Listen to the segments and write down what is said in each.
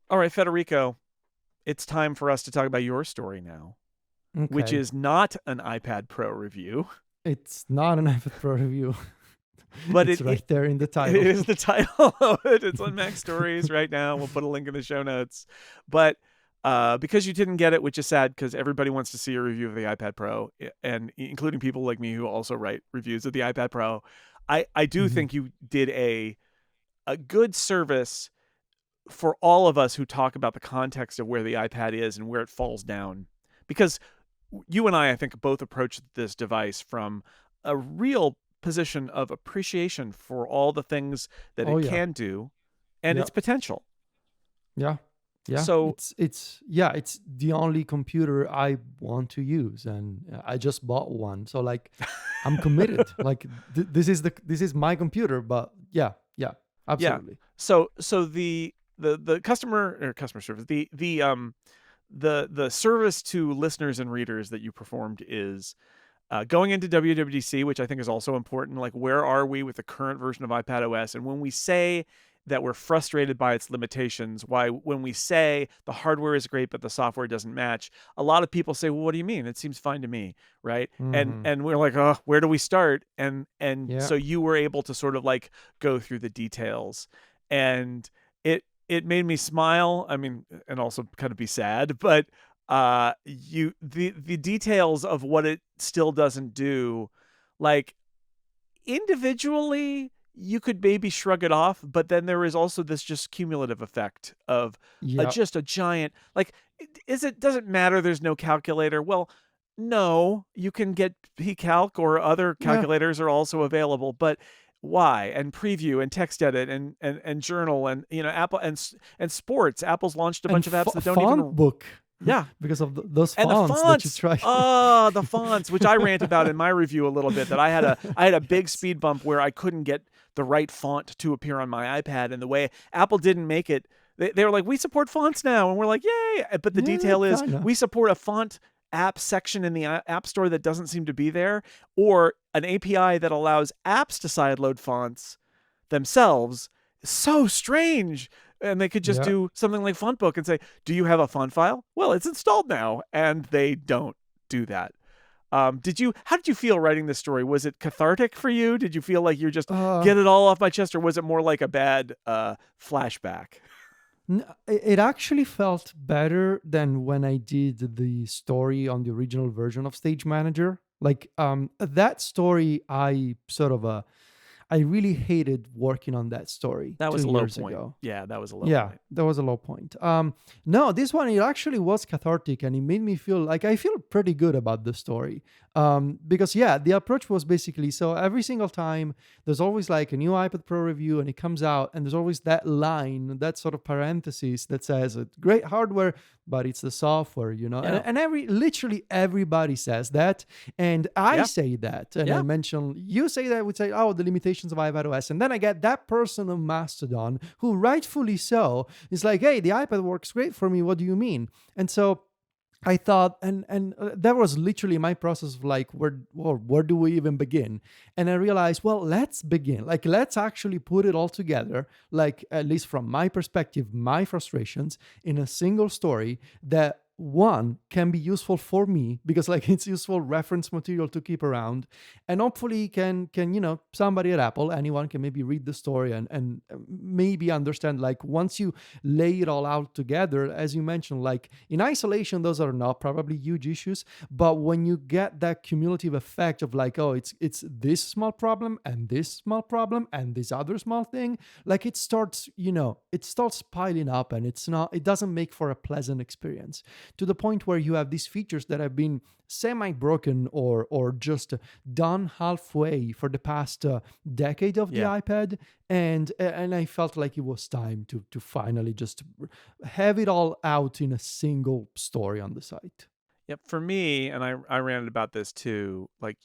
All right, Federico, it's time for us to talk about your story now, which Okay. is not an iPad Pro review, It's not an iPad Pro review. but It's it right there in the it title. is the title of it. It's on MacStories right now. We'll put a link in the show notes. But because you didn't get it, which is sad because everybody wants to see a review of the iPad Pro, and including people like me who also write reviews of the iPad Pro, I do Mhm. think you did a good service for all of us who talk about the context of where the iPad is and where it falls down. Because you and I think, both approach this device from a real position of appreciation for all the things that Oh it yeah. can do and its Yep. potential. Yeah. Yeah. So, It's the only computer I want to use, and I just bought one. So like, I'm committed. Like this is my computer. But yeah. Yeah. yeah. Absolutely. So the customer service, the service to listeners and readers that you performed is going into WWDC, which I think is also important. Like, where are we with the current version of iPadOS? And when we say that we're frustrated by its limitations, why when we say the hardware is great but the software doesn't match, a lot of people say, "Well, what do you mean? It seems fine to me," right? And Hmm. and we're like, "Oh, where do we start?" And Yeah. so you were able to sort of like go through the details, and it made me smile. I mean, and also kind of be sad, but the details of what it still doesn't do, like, individually you could maybe shrug it off, but then there is also this just cumulative effect of Yeah. just a giant, like, doesn't matter there's no calculator. Well, no, you can get pcalc, or other Yeah. calculators are also available, but why? And preview and text edit and journal, and Apple and sports. Apple's launched a And bunch of apps that don't font even. book Yeah. because of those And the fonts that you fonts, try. the fonts, which I rant about in my review a little bit, that I had a big Yes. speed bump where I couldn't get the right font to appear on my iPad, and the way Apple didn't make it, they were like, we support fonts now, and we're like, yay! But the Yeah, detail is, kind of. we support a font app section in the App Store that doesn't seem to be there, or an API that allows apps to sideload fonts themselves. So strange. And they could just Yeah. do something like Fontbook and say, "Do you have a font file?" Well, it's installed now, and they don't do that. Did you? How did you feel writing this story? Was it cathartic for you? Did you feel like you're just Uh, get it all off my chest, or was it more like a bad flashback? it actually felt better than when I did the story on the original version of Stage Manager. Like that story, I really hated working on that story That was two a low years point. ago. Yeah, that was a low Yeah, point. that was a low point. No, this one it actually was cathartic, and it made me feel like I feel pretty good about the story. Because yeah, the approach was basically so every single time there's always like a new iPad Pro review, and it comes out, and there's always that line, that sort of parenthesis that says great hardware, but it's the software, Yeah, and literally everybody says that, and I yeah, say that, and I yeah. mention you say that, would say, oh, the limitations of iPadOS, and then I get that person on Mastodon who rightfully so is like, hey, the iPad works great for me, what do you mean? And so I thought, and that was literally my process of like, where do we even begin? And I realized, well, let's begin. Like, let's actually put it all together, like, at least from my perspective, my frustrations in a single story that one can be useful for me because like it's useful reference material to keep around, and hopefully can somebody at Apple, anyone can maybe read the story and maybe understand, like, once you lay it all out together, as you mentioned, like in isolation those are not probably huge issues, but when you get that cumulative effect of like, oh, it's this small problem and this small problem and this other small thing, like it starts piling up, and it doesn't make for a pleasant experience, to the point where you have these features that have been semi broken or just done halfway for the past decade of the Yeah. iPad, and I felt like it was time to finally just have it all out in a single story on the site. Yep. For me, and I ranted about this too. Like,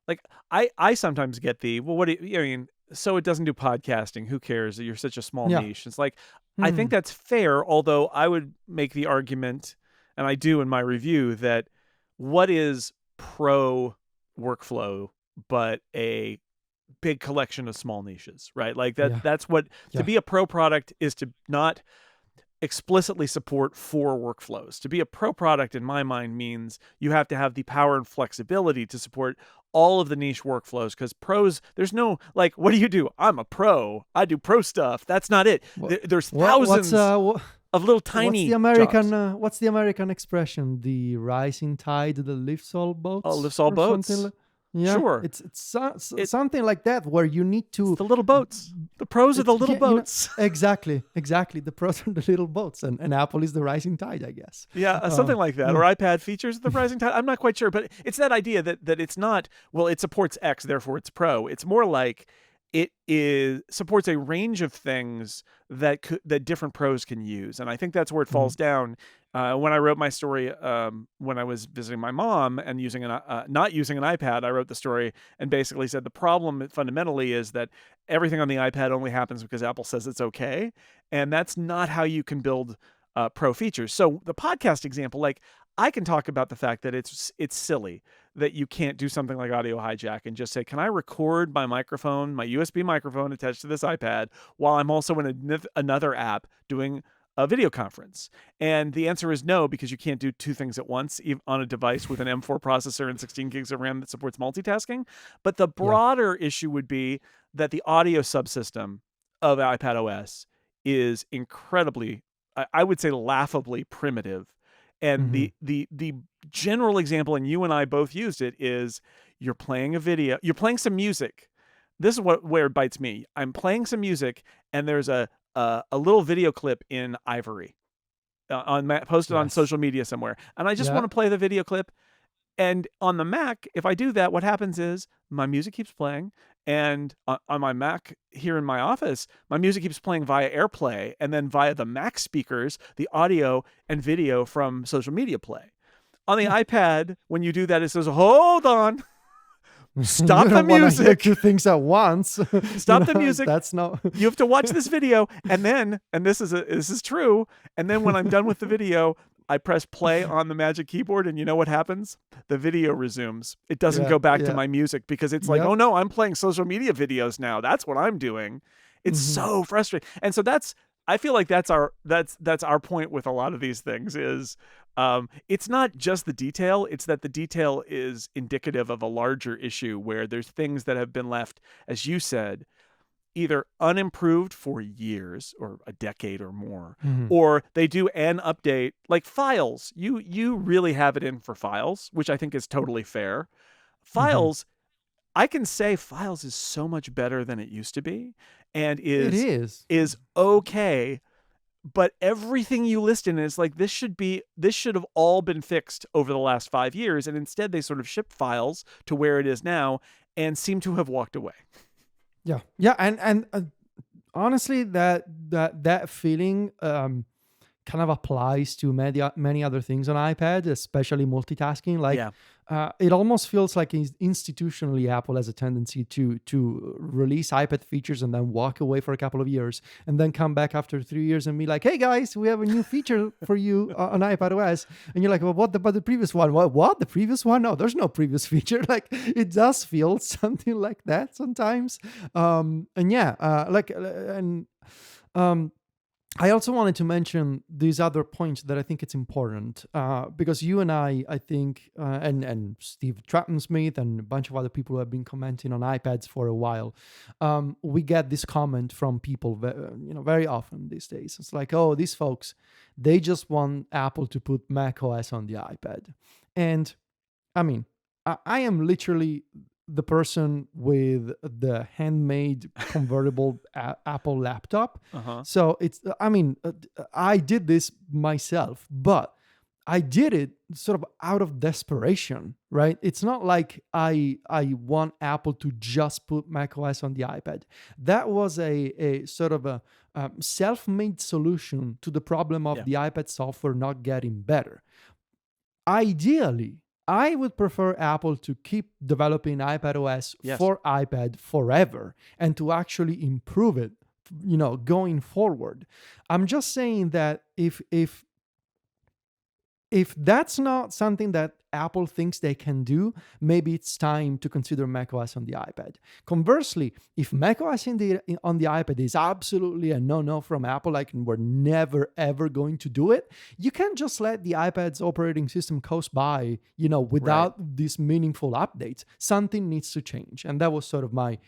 like, I sometimes get the, well, what do you, I mean? So it doesn't do podcasting. Who cares? You're such a small Yeah. niche. It's like, I think Hmm. that's fair. Although I would make the argument, and I do in my review, that what is pro workflow but a big collection of small niches, right? Like, Yeah. that's what, to Yeah. be a pro product is to not explicitly support 4 workflows. To be a pro product, in my mind, means you have to have the power and flexibility to support all of the niche workflows, because pros, there's no like, what do you do? I'm a pro. I do pro stuff. That's not it. What, There's what's thousands of little tiny jobs. What's the American expression? The rising tide that lifts all Oh, boats, lifts all or something. boats. Yeah, Sure. something like that, where you need It's to. the little boats. The pros are the little Yeah, boats. exactly. The pros are the little boats, and Apple is the rising tide, I guess. Yeah, something like that. Or iPad features the rising tide. I'm not quite sure, but it's that idea that it's not, well, it supports X, therefore it's pro. It's more like it supports a range of things that different pros can use, and I think that's where it falls down. When I wrote my story, when I was visiting my mom and not using an iPad, I wrote the story and basically said the problem fundamentally is that everything on the iPad only happens because Apple says it's okay, and that's not how you can build pro features. So the podcast example, like, I can talk about the fact that it's silly that you can't do something like audio hijack and just say, can I record my microphone, my USB microphone attached to this iPad, while I'm also in another app doing a video conference? And the answer is no, because you can't do 2 things at once on a device with an M4 processor and 16 gigs of RAM that supports multitasking. But the broader issue would be that the audio subsystem of iPadOS is incredibly, I would say, laughably primitive. And the general example, and you and I both used it, is you're playing some music. This is where it bites me. I'm playing some music, and there's a little video clip in Ivory posted on social media somewhere, and I just want to play the video clip. And on the Mac, if I do that, what happens is my music keeps playing. And on my Mac here in my office, my music keeps playing via AirPlay, and then via the Mac speakers, the audio and video from social media play. On the iPad, when you do that, it says, hold on. Stop the music. Hear 2 things at once. Stop the music. That's not. You have to watch this video, and this is true. And then when I'm done with the video, I press play on the Magic Keyboard, and you know what happens? The video resumes. It doesn't go back to my music, because it's like, oh no, I'm playing social media videos now. That's what I'm doing. It's so frustrating. And so I feel like that's our point with a lot of these things is, it's not just the detail. It's that the detail is indicative of a larger issue where there's things that have been left, as you said, either unimproved for years or a decade or more, or they do an update, like files. You really have it in for files, which I think is totally fair. Files, I can say files is so much better than it used to be, and is okay. But everything you list in is like, this should have all been fixed over the last 5 years, and instead they sort of shipped files to where it is now and seem to have walked away. Yeah, and honestly, that feeling kind of applies to many other things on iPad, especially multitasking. Like, it almost feels like institutionally Apple has a tendency to release iPad features and then walk away for a couple of years, and then come back after 3 years and be like, "Hey guys, we have a new feature for you on iPadOS," and you're like, "Well, what about the previous one? What the previous one? No, there's no previous feature." Like, it does feel something like that sometimes. I also wanted to mention these other points that I think it's important, because you and I think, and Steve Trapman-Smith and a bunch of other people who have been commenting on iPads for a while, we get this comment from people, very often these days. It's like, oh, these folks, they just want Apple to put macOS on the iPad. And I mean, I am literally the person with the handmade convertible Apple laptop. So I did this myself, but I did it sort of out of desperation, right? It's not like I want Apple to just put macOS on the iPad. That was a sort of a self-made solution to the problem of the iPad software not getting better. Ideally, I would prefer Apple to keep developing iPadOS for iPad forever and to actually improve it, going forward. I'm just saying that if that's not something that Apple thinks they can do, maybe it's time to consider macOS on the iPad. Conversely, if macOS on the iPad is absolutely a no-no from Apple, like we're never ever going to do it, you can't just let the iPad's operating system coast by, without these meaningful updates. Something needs to change, and that was sort of my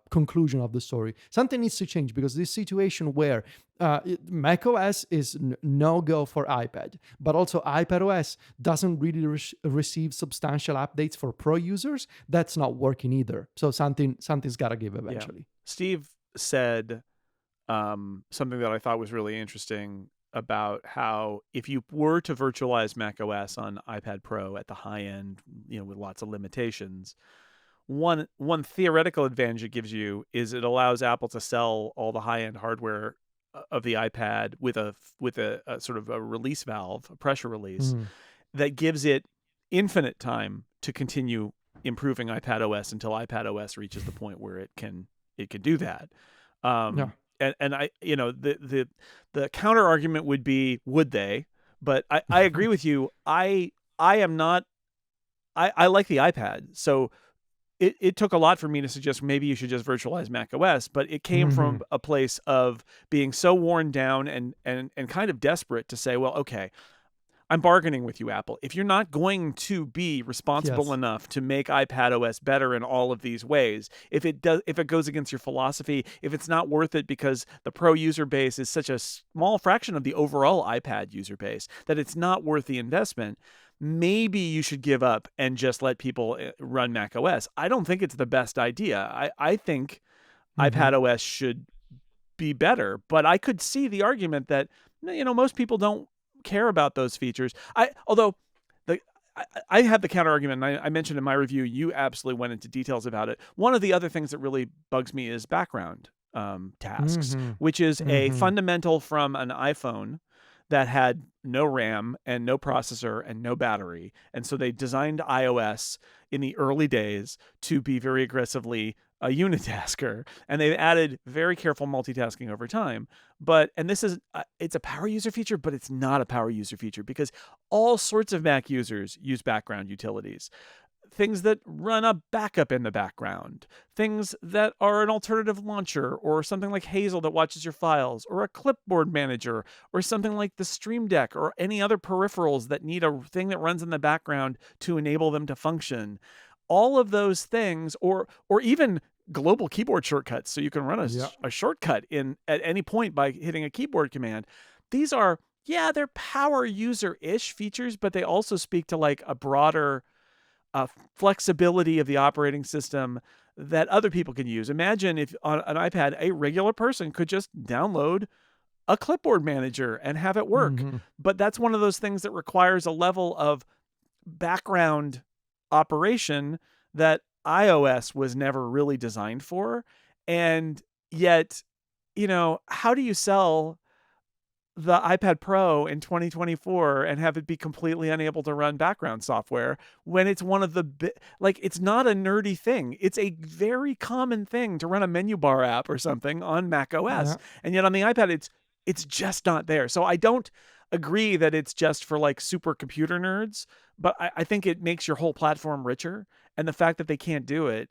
conclusion of the story. Something needs to change because this situation where macOS is no go for iPad, but also iPadOS doesn't really receive substantial updates for pro users. That's not working either. So something's got to give eventually. Yeah. Steve said something that I thought was really interesting about how if you were to virtualize macOS on iPad Pro at the high end, with lots of limitations, one theoretical advantage it gives you is it allows Apple to sell all the high end hardware of the iPad with a sort of a release valve, a pressure release that gives it infinite time to continue improving iPadOS until iPadOS reaches the point where it can do that. And I, the counter argument would be, would they? But I agree with you. I am not. I like the iPad, so it took a lot for me to suggest maybe you should just virtualize macOS, but it came from a place of being so worn down and kind of desperate to say, well, okay, I'm bargaining with you, Apple. If you're not going to be responsible enough to make iPadOS better in all of these ways, if it goes against your philosophy, if it's not worth it because the pro user base is such a small fraction of the overall iPad user base that it's not worth the investment, maybe you should give up and just let people run macOS. I don't think it's the best idea. I think iPadOS should be better, but I could see the argument that most people don't care about those features. I have the counter argument, and I mentioned in my review, you absolutely went into details about it. One of the other things that really bugs me is background tasks, which is a fundamental from an iPhone that had no RAM and no processor and no battery. And so they designed iOS in the early days to be very aggressively a unitasker. And they've added very careful multitasking over time. And this is, it's a power user feature, but it's not a power user feature because all sorts of Mac users use background utilities. Things that run a backup in the background, things that are an alternative launcher, or something like Hazel that watches your files, or a clipboard manager, or something like the Stream Deck, or any other peripherals that need a thing that runs in the background to enable them to function. All of those things, or even global keyboard shortcuts, so you can run a shortcut at any point by hitting a keyboard command. These are, they're power user-ish features, but they also speak to like a broader flexibility of the operating system that other people can use. Imagine if on an iPad, a regular person could just download a clipboard manager and have it work. But that's one of those things that requires a level of background operation that iOS was never really designed for. And yet, how do you sell the iPad Pro in 2024 and have it be completely unable to run background software when it's one of the it's not a nerdy thing. It's a very common thing to run a menu bar app or something on Mac OS. And yet on the iPad, it's just not there. So I don't agree that it's just for like super computer nerds, but I think it makes your whole platform richer. And the fact that they can't do it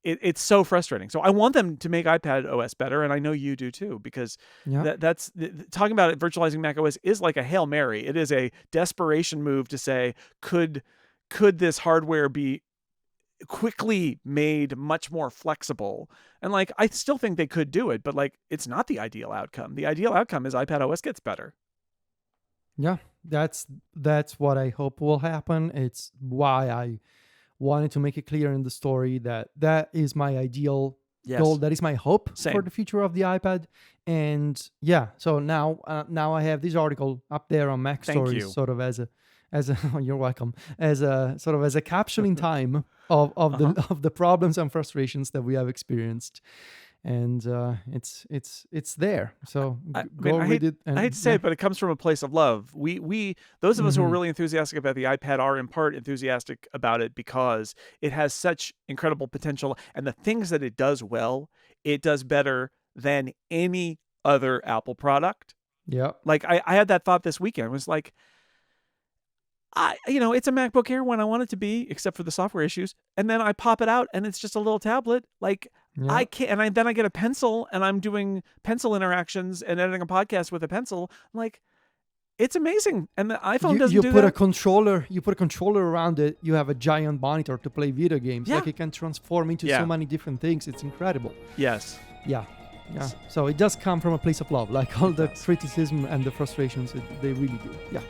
it's so frustrating. So I want them to make iPadOS better, and I know you do too, because that's talking about it. Virtualizing macOS is like a Hail Mary. It is a desperation move to say, could this hardware be quickly made much more flexible? And like, I still think they could do it, but like, it's not the ideal outcome. The ideal outcome is iPadOS gets better. Yeah, that's what I hope will happen. It's why I wanted to make it clear in the story that is my ideal goal. That is my hope for the future of the iPad. And so now I have this article up there on MacStories, sort of as a you're welcome, as a sort of as a capsuling time of the problems and frustrations that we have experienced. And it's there. So go read it. And, I hate to say it, but it comes from a place of love. We those of us who are really enthusiastic about the iPad are in part enthusiastic about it because it has such incredible potential, and the things that it does well, it does better than any other Apple product. Yeah. Like I had that thought this weekend. It was like, it's a MacBook Air when I want it to be, except for the software issues. And then I pop it out and it's just a little tablet. Like Yeah. I can't, and then I get a pencil and I'm doing pencil interactions and editing a podcast with a pencil. Like, it's amazing. And the iPhone doesn't You do put that. a controller. You put a controller around it. You have a giant monitor to play video games. Yeah. Like it can transform into Yeah. so many different things. It's incredible. Yes. Yeah. Yeah. So it does come from a place of love. Like all the criticism and the frustrations, they really do. Yeah.